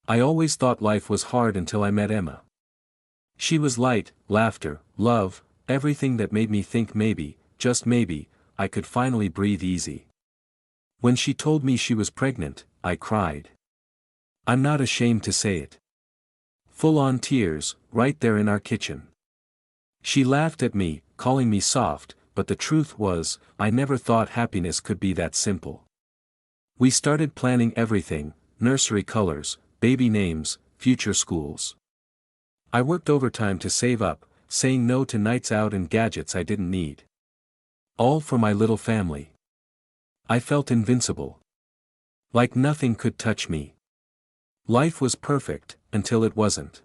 I always thought life was hard until I met Emma. She was light, laughter, love, everything that made me think maybe, just maybe, I could finally breathe easy. When she told me she was pregnant, I cried. I'm not ashamed to say it. Full-on tears, right there in our kitchen. She laughed at me, calling me soft, but the truth was, I never thought happiness could be that simple. We started planning everything: nursery colors, baby names, future schools. I worked overtime to save up, saying no to nights out and gadgets I didn't need. All for my little family. I felt invincible. Like nothing could touch me. Life was perfect, until it wasn't.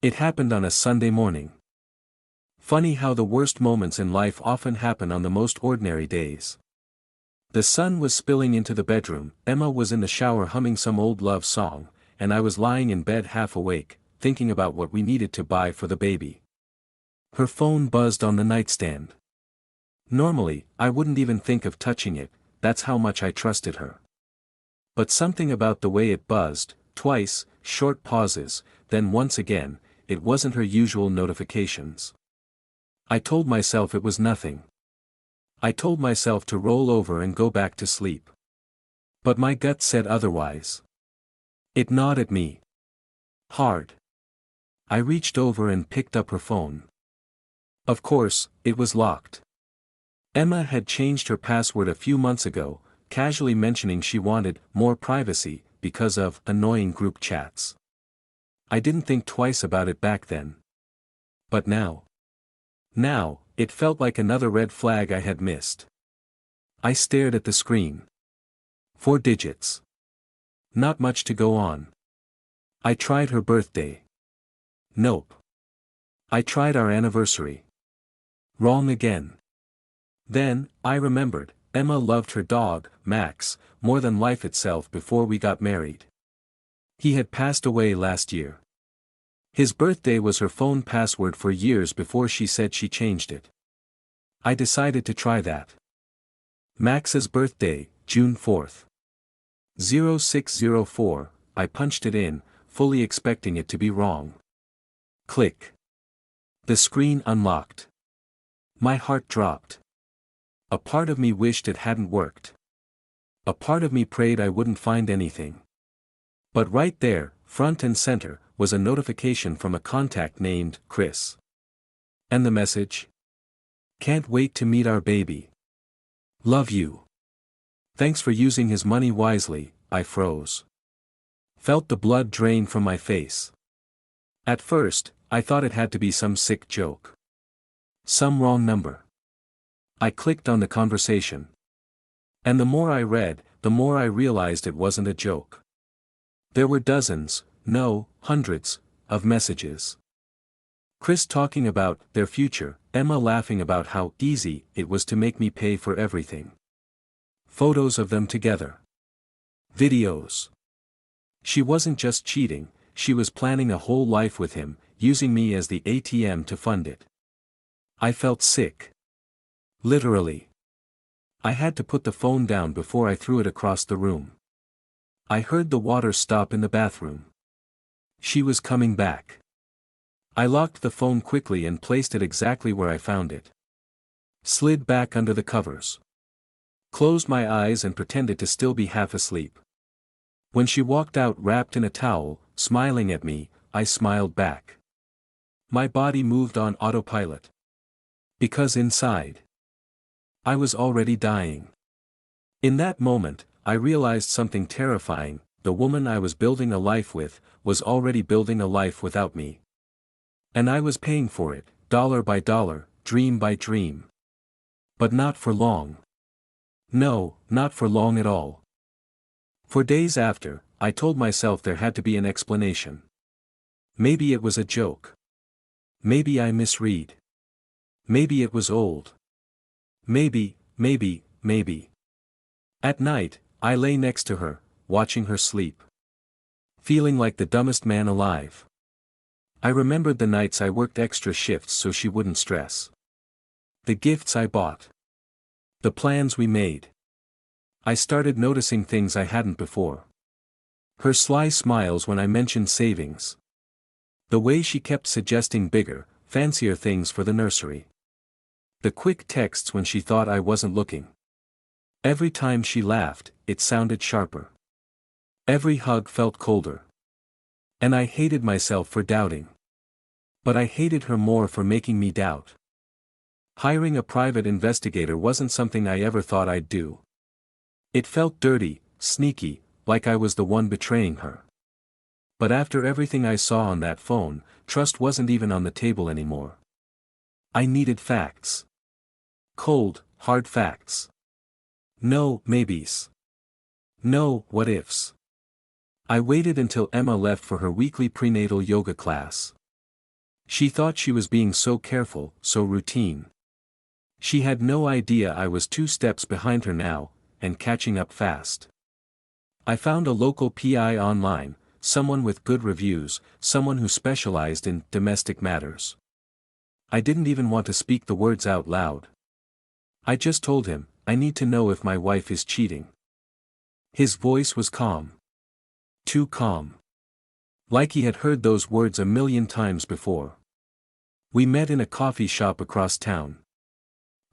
It happened on a Sunday morning. Funny how the worst moments in life often happen on the most ordinary days. The sun was spilling into the bedroom, Emma was in the shower humming some old love song, and I was lying in bed half awake, thinking about what we needed to buy for the baby. Her phone buzzed on the nightstand. Normally, I wouldn't even think of touching it, that's how much I trusted her. But something about the way it buzzed, twice, short pauses, then once again, it wasn't her usual notifications. I told myself it was nothing. I told myself to roll over and go back to sleep. But my gut said otherwise. It gnawed at me. Hard. I reached over and picked up her phone. Of course, it was locked. Emma had changed her password a few months ago, casually mentioning she wanted more privacy because of annoying group chats. I didn't think twice about it back then. But now, it felt like another red flag I had missed. I stared at the screen. 4 digits. Not much to go on. I tried her birthday. Nope. I tried our anniversary. Wrong again. Then, I remembered, Emma loved her dog, Max, more than life itself before we got married. He had passed away last year. His birthday was her phone password for years before she said she changed it. I decided to try that. Max's birthday, June 4th. 0604, I punched it in, fully expecting it to be wrong. Click. The screen unlocked. My heart dropped. A part of me wished it hadn't worked. A part of me prayed I wouldn't find anything. But right there, front and center, was a notification from a contact named Chris. And the message? Can't wait to meet our baby. Love you. Thanks for using his money wisely. I froze. Felt the blood drain from my face. At first, I thought it had to be some sick joke. Some wrong number. I clicked on the conversation. And the more I read, the more I realized it wasn't a joke. There were dozens, no, hundreds, of messages. Chris talking about their future, Emma laughing about how easy it was to make me pay for everything. Photos of them together. Videos. She wasn't just cheating, she was planning a whole life with him, using me as the ATM to fund it. I felt sick. Literally. I had to put the phone down before I threw it across the room. I heard the water stop in the bathroom. She was coming back. I locked the phone quickly and placed it exactly where I found it. Slid back under the covers. Closed my eyes and pretended to still be half asleep. When she walked out wrapped in a towel, smiling at me, I smiled back. My body moved on autopilot. Because inside, I was already dying. In that moment, I realized something terrifying: the woman I was building a life with, was already building a life without me. And I was paying for it, dollar by dollar, dream by dream. But not for long. No, not for long at all. For days after, I told myself there had to be an explanation. Maybe it was a joke. Maybe I misread. Maybe it was old. Maybe. At night, I lay next to her, watching her sleep. Feeling like the dumbest man alive. I remembered the nights I worked extra shifts so she wouldn't stress. The gifts I bought. The plans we made. I started noticing things I hadn't before. Her sly smiles when I mentioned savings. The way she kept suggesting bigger, fancier things for the nursery. The quick texts when she thought I wasn't looking. Every time she laughed, it sounded sharper. Every hug felt colder. And I hated myself for doubting. But I hated her more for making me doubt. Hiring a private investigator wasn't something I ever thought I'd do. It felt dirty, sneaky, like I was the one betraying her. But after everything I saw on that phone, trust wasn't even on the table anymore. I needed facts. Cold, hard facts. No maybes. No what ifs. I waited until Emma left for her weekly prenatal yoga class. She thought she was being so careful, so routine. She had no idea I was 2 steps behind her now, and catching up fast. I found a local PI online, someone with good reviews, someone who specialized in domestic matters. I didn't even want to speak the words out loud. I just told him, I need to know if my wife is cheating. His voice was calm. Too calm. Like he had heard those words a million times before. We met in a coffee shop across town.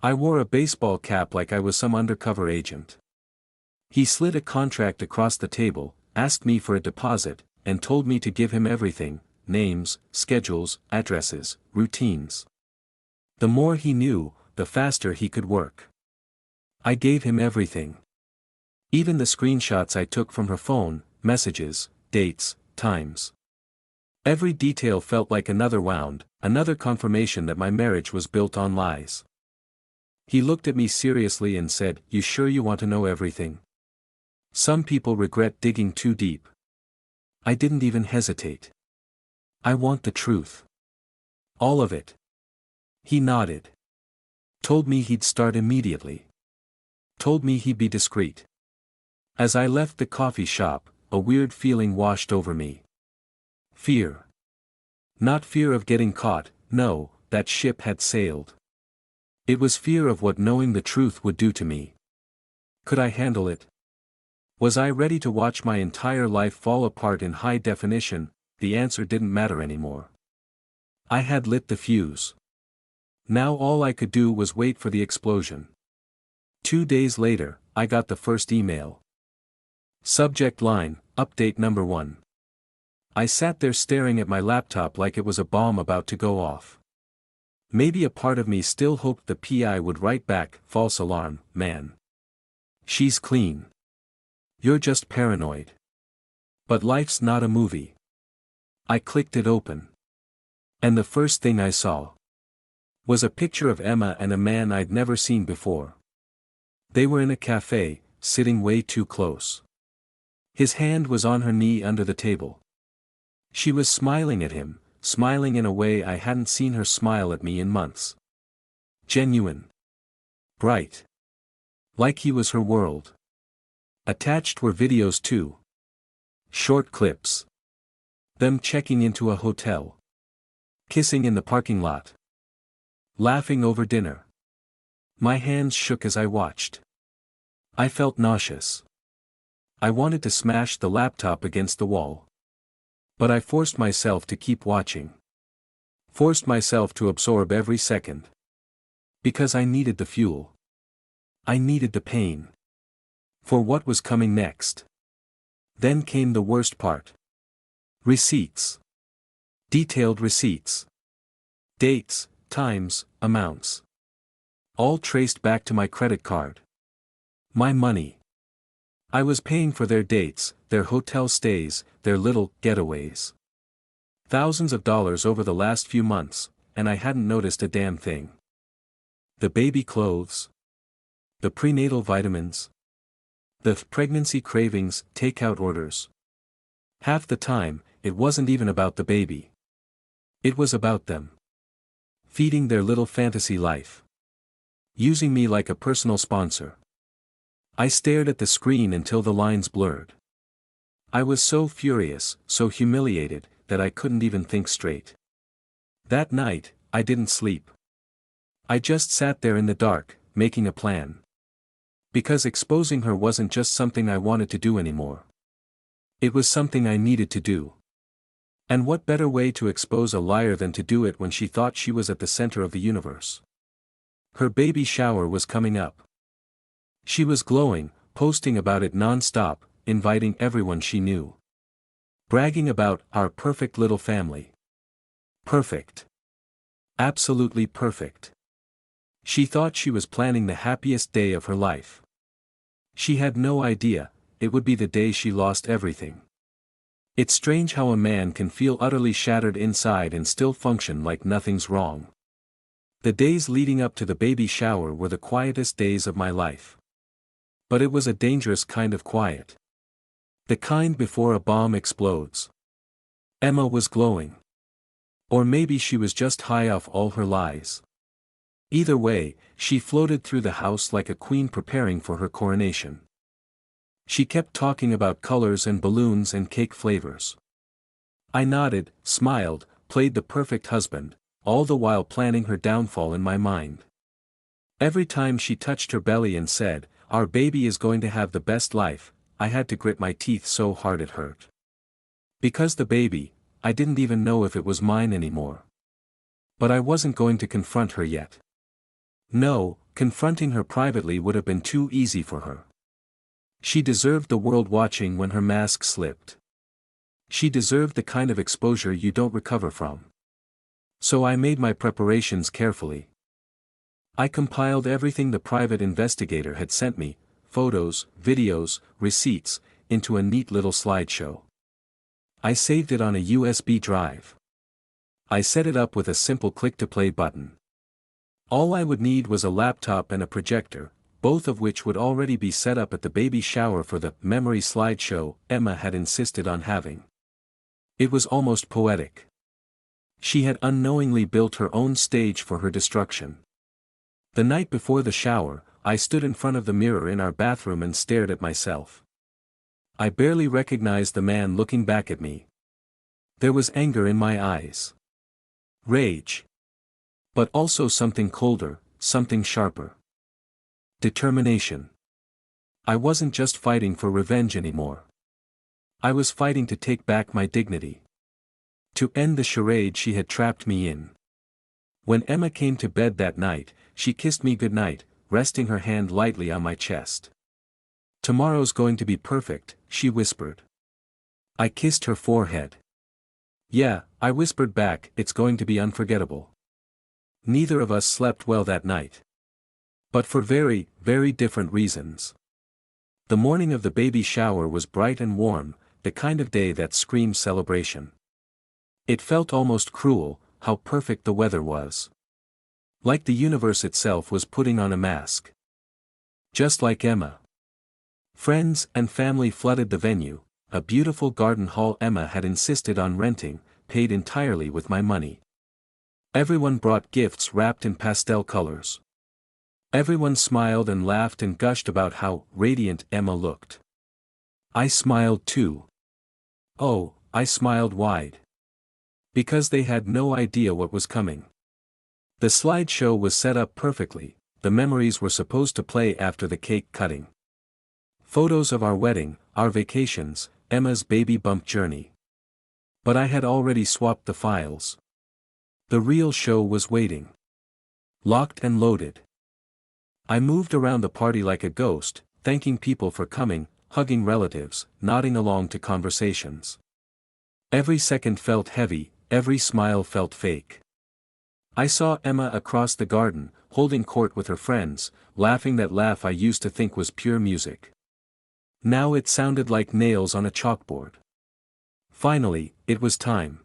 I wore a baseball cap like I was some undercover agent. He slid a contract across the table, asked me for a deposit, and told me to give him everything: names, schedules, addresses, routines. The more he knew, the faster he could work. I gave him everything. Even the screenshots I took from her phone, messages, dates, times. Every detail felt like another wound, another confirmation that my marriage was built on lies. He looked at me seriously and said, "You sure you want to know everything? Some people regret digging too deep." I didn't even hesitate. "I want the truth. All of it." He nodded. Told me he'd start immediately. Told me he'd be discreet. As I left the coffee shop, a weird feeling washed over me. Fear. Not fear of getting caught, no, that ship had sailed. It was fear of what knowing the truth would do to me. Could I handle it? Was I ready to watch my entire life fall apart in high definition? The answer didn't matter anymore. I had lit the fuse. Now all I could do was wait for the explosion. 2 days later, I got the first email. Subject line, update number 1. I sat there staring at my laptop like it was a bomb about to go off. Maybe a part of me still hoped the PI would write back, "False alarm, man. She's clean. You're just paranoid." But life's not a movie. I clicked it open. And the first thing I saw was a picture of Emma and a man I'd never seen before. They were in a cafe, sitting way too close. His hand was on her knee under the table. She was smiling at him, smiling in a way I hadn't seen her smile at me in months. Genuine. Bright. Like he was her world. Attached were videos too. Short clips. Them checking into a hotel. Kissing in the parking lot. Laughing over dinner. My hands shook as I watched. I felt nauseous. I wanted to smash the laptop against the wall. But I forced myself to keep watching. Forced myself to absorb every second. Because I needed the fuel. I needed the pain. For what was coming next? Then came the worst part. Receipts. Detailed receipts. Dates, times, amounts. All traced back to my credit card. My money. I was paying for their dates, their hotel stays, their little getaways. Thousands of dollars over the last few months, and I hadn't noticed a damn thing. The baby clothes. The prenatal vitamins. The pregnancy cravings, takeout orders. Half the time, it wasn't even about the baby. It was about them. Feeding their little fantasy life. Using me like a personal sponsor. I stared at the screen until the lines blurred. I was so furious, so humiliated, that I couldn't even think straight. That night, I didn't sleep. I just sat there in the dark, making a plan. Because exposing her wasn't just something I wanted to do anymore. It was something I needed to do. And what better way to expose a liar than to do it when she thought she was at the center of the universe? Her baby shower was coming up. She was glowing, posting about it non-stop, inviting everyone she knew. Bragging about our perfect little family. Perfect. Absolutely perfect. She thought she was planning the happiest day of her life. She had no idea, it would be the day she lost everything. It's strange how a man can feel utterly shattered inside and still function like nothing's wrong. The days leading up to the baby shower were the quietest days of my life. But it was a dangerous kind of quiet. The kind before a bomb explodes. Emma was glowing. Or maybe she was just high off all her lies. Either way, she floated through the house like a queen preparing for her coronation. She kept talking about colors and balloons and cake flavors. I nodded, smiled, played the perfect husband, all the while planning her downfall in my mind. Every time she touched her belly and said, "Our baby is going to have the best life," I had to grit my teeth so hard it hurt. Because the baby, I didn't even know if it was mine anymore. But I wasn't going to confront her yet. No, confronting her privately would have been too easy for her. She deserved the world watching when her mask slipped. She deserved the kind of exposure you don't recover from. So I made my preparations carefully. I compiled everything the private investigator had sent me, photos, videos, receipts, into a neat little slideshow. I saved it on a USB drive. I set it up with a simple click-to-play button. All I would need was a laptop and a projector, both of which would already be set up at the baby shower for the memory slideshow Emma had insisted on having. It was almost poetic. She had unknowingly built her own stage for her destruction. The night before the shower, I stood in front of the mirror in our bathroom and stared at myself. I barely recognized the man looking back at me. There was anger in my eyes. Rage. But also something colder, something sharper. Determination. I wasn't just fighting for revenge anymore. I was fighting to take back my dignity. To end the charade she had trapped me in. When Emma came to bed that night, she kissed me goodnight, resting her hand lightly on my chest. "Tomorrow's going to be perfect," she whispered. I kissed her forehead. "Yeah," I whispered back, "it's going to be unforgettable." Neither of us slept well that night. But for very, very different reasons. The morning of the baby shower was bright and warm, the kind of day that screams celebration. It felt almost cruel, how perfect the weather was. Like the universe itself was putting on a mask. Just like Emma. Friends and family flooded the venue, a beautiful garden hall Emma had insisted on renting, paid entirely with my money. Everyone brought gifts wrapped in pastel colors. Everyone smiled and laughed and gushed about how radiant Emma looked. I smiled too. Oh, I smiled wide. Because they had no idea what was coming. The slideshow was set up perfectly, the memories were supposed to play after the cake cutting. Photos of our wedding, our vacations, Emma's baby bump journey. But I had already swapped the files. The real show was waiting. Locked and loaded. I moved around the party like a ghost, thanking people for coming, hugging relatives, nodding along to conversations. Every second felt heavy, every smile felt fake. I saw Emma across the garden, holding court with her friends, laughing that laugh I used to think was pure music. Now it sounded like nails on a chalkboard. Finally, it was time.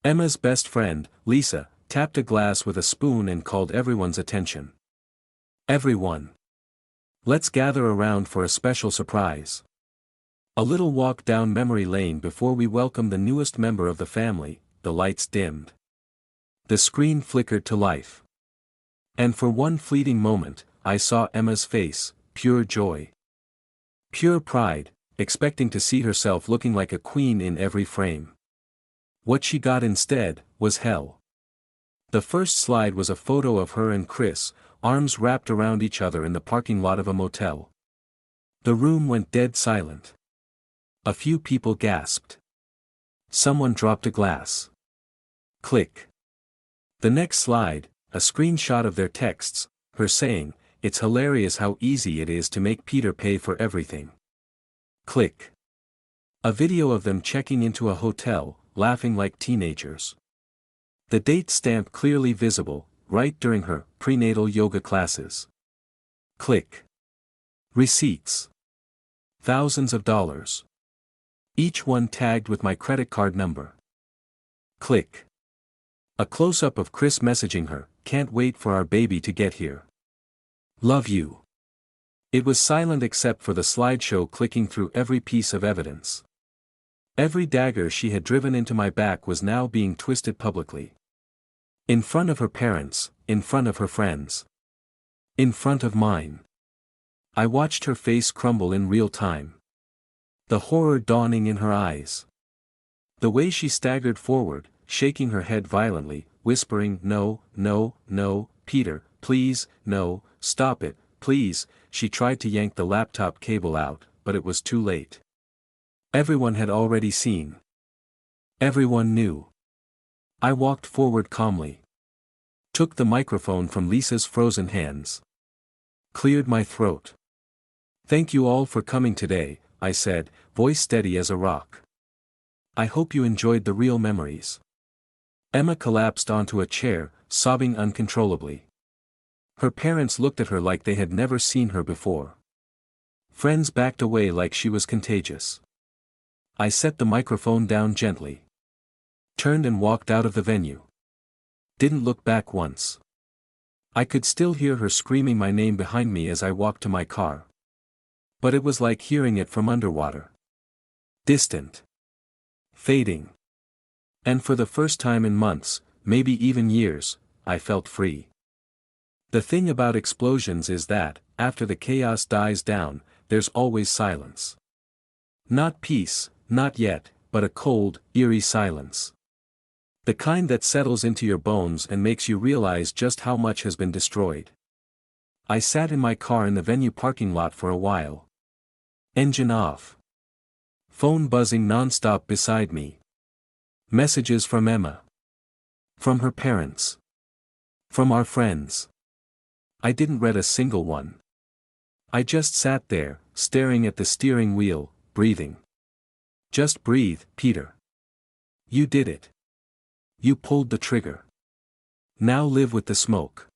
Emma's best friend, Lisa, tapped a glass with a spoon and called everyone's attention. "Everyone. Let's gather around for a special surprise." A little walk down memory lane before we welcomed the newest member of the family, the lights dimmed. The screen flickered to life. And for one fleeting moment, I saw Emma's face, pure joy. Pure pride, expecting to see herself looking like a queen in every frame. What she got instead, was hell. The first slide was a photo of her and Chris, arms wrapped around each other in the parking lot of a motel. The room went dead silent. A few people gasped. Someone dropped a glass. Click. The next slide, a screenshot of their texts, her saying, "It's hilarious how easy it is to make Peter pay for everything." Click. A video of them checking into a hotel, laughing like teenagers. The date stamp clearly visible, right during her prenatal yoga classes. Click. Receipts. Thousands of dollars. Each one tagged with my credit card number. Click. A close-up of Chris messaging her, "Can't wait for our baby to get here. Love you." It was silent except for the slideshow clicking through every piece of evidence. Every dagger she had driven into my back was now being twisted publicly. In front of her parents, in front of her friends. In front of mine. I watched her face crumble in real time. The horror dawning in her eyes. The way she staggered forward, shaking her head violently, whispering, "No, no, no, Peter, please, no, stop it, please." She tried to yank the laptop cable out, but it was too late. Everyone had already seen. Everyone knew. I walked forward calmly. Took the microphone from Lisa's frozen hands. Cleared my throat. "Thank you all for coming today," I said, voice steady as a rock. "I hope you enjoyed the real memories." Emma collapsed onto a chair, sobbing uncontrollably. Her parents looked at her like they had never seen her before. Friends backed away like she was contagious. I set the microphone down gently. Turned and walked out of the venue. Didn't look back once. I could still hear her screaming my name behind me as I walked to my car. But it was like hearing it from underwater. Distant. Fading. And for the first time in months, maybe even years, I felt free. The thing about explosions is that, after the chaos dies down, there's always silence. Not peace, not yet, but a cold, eerie silence. The kind that settles into your bones and makes you realize just how much has been destroyed. I sat in my car in the venue parking lot for a while. Engine off. Phone buzzing non-stop beside me. Messages from Emma. From her parents. From our friends. I didn't read a single one. I just sat there, staring at the steering wheel, breathing. "Just breathe, Peter. You did it. You pulled the trigger. Now live with the smoke."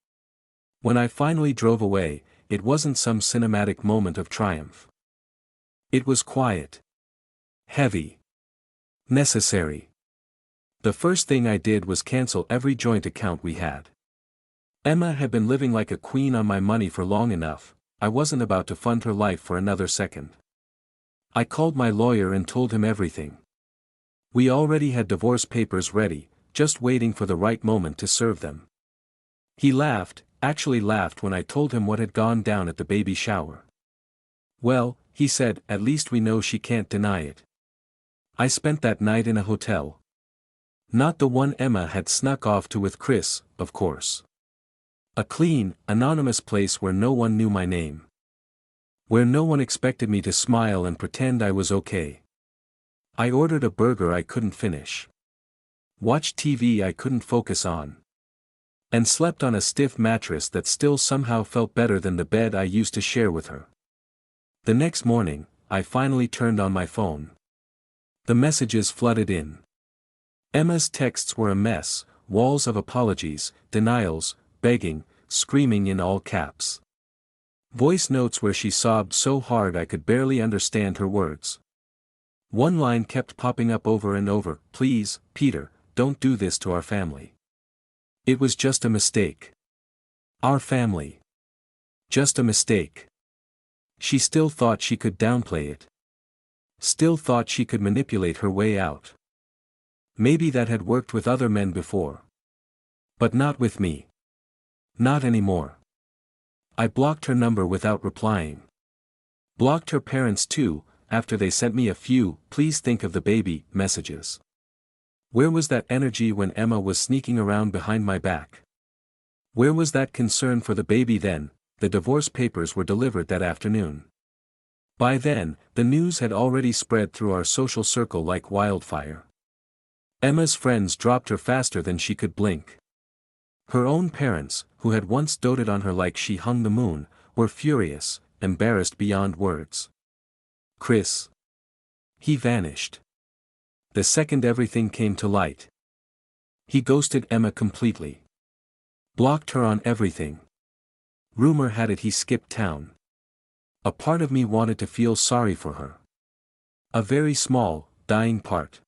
When I finally drove away, it wasn't some cinematic moment of triumph. It was quiet. Heavy. Necessary. The first thing I did was cancel every joint account we had. Emma had been living like a queen on my money for long enough. I wasn't about to fund her life for another second. I called my lawyer and told him everything. We already had divorce papers ready, just waiting for the right moment to serve them. He laughed, actually laughed when I told him what had gone down at the baby shower. "Well," he said, "at least we know she can't deny it." I spent that night in a hotel. Not the one Emma had snuck off to with Chris, of course. A clean, anonymous place where no one knew my name. Where no one expected me to smile and pretend I was okay. I ordered a burger I couldn't finish. Watched TV I couldn't focus on. And slept on a stiff mattress that still somehow felt better than the bed I used to share with her. The next morning, I finally turned on my phone. The messages flooded in. Emma's texts were a mess, walls of apologies, denials, begging, screaming in all caps. Voice notes where she sobbed so hard I could barely understand her words. One line kept popping up over and over, "Please, Peter, don't do this to our family. It was just a mistake. Our family. Just a mistake." She still thought she could downplay it. Still thought she could manipulate her way out. Maybe that had worked with other men before. But not with me. Not anymore. I blocked her number without replying. Blocked her parents too, after they sent me a few "please think of the baby" messages. Where was that energy when Emma was sneaking around behind my back? Where was that concern for the baby then? The divorce papers were delivered that afternoon. By then, the news had already spread through our social circle like wildfire. Emma's friends dropped her faster than she could blink. Her own parents, who had once doted on her like she hung the moon, were furious, embarrassed beyond words. Chris. He vanished. The second everything came to light. He ghosted Emma completely. Blocked her on everything. Rumor had it he skipped town. A part of me wanted to feel sorry for her. A very small, dying part.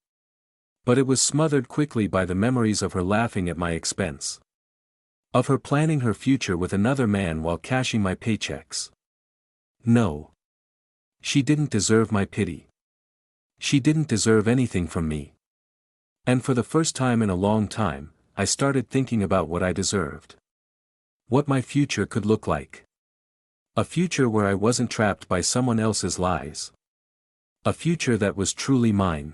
But it was smothered quickly by the memories of her laughing at my expense. Of her planning her future with another man while cashing my paychecks. No. She didn't deserve my pity. She didn't deserve anything from me. And for the first time in a long time, I started thinking about what I deserved. What my future could look like. A future where I wasn't trapped by someone else's lies. A future that was truly mine.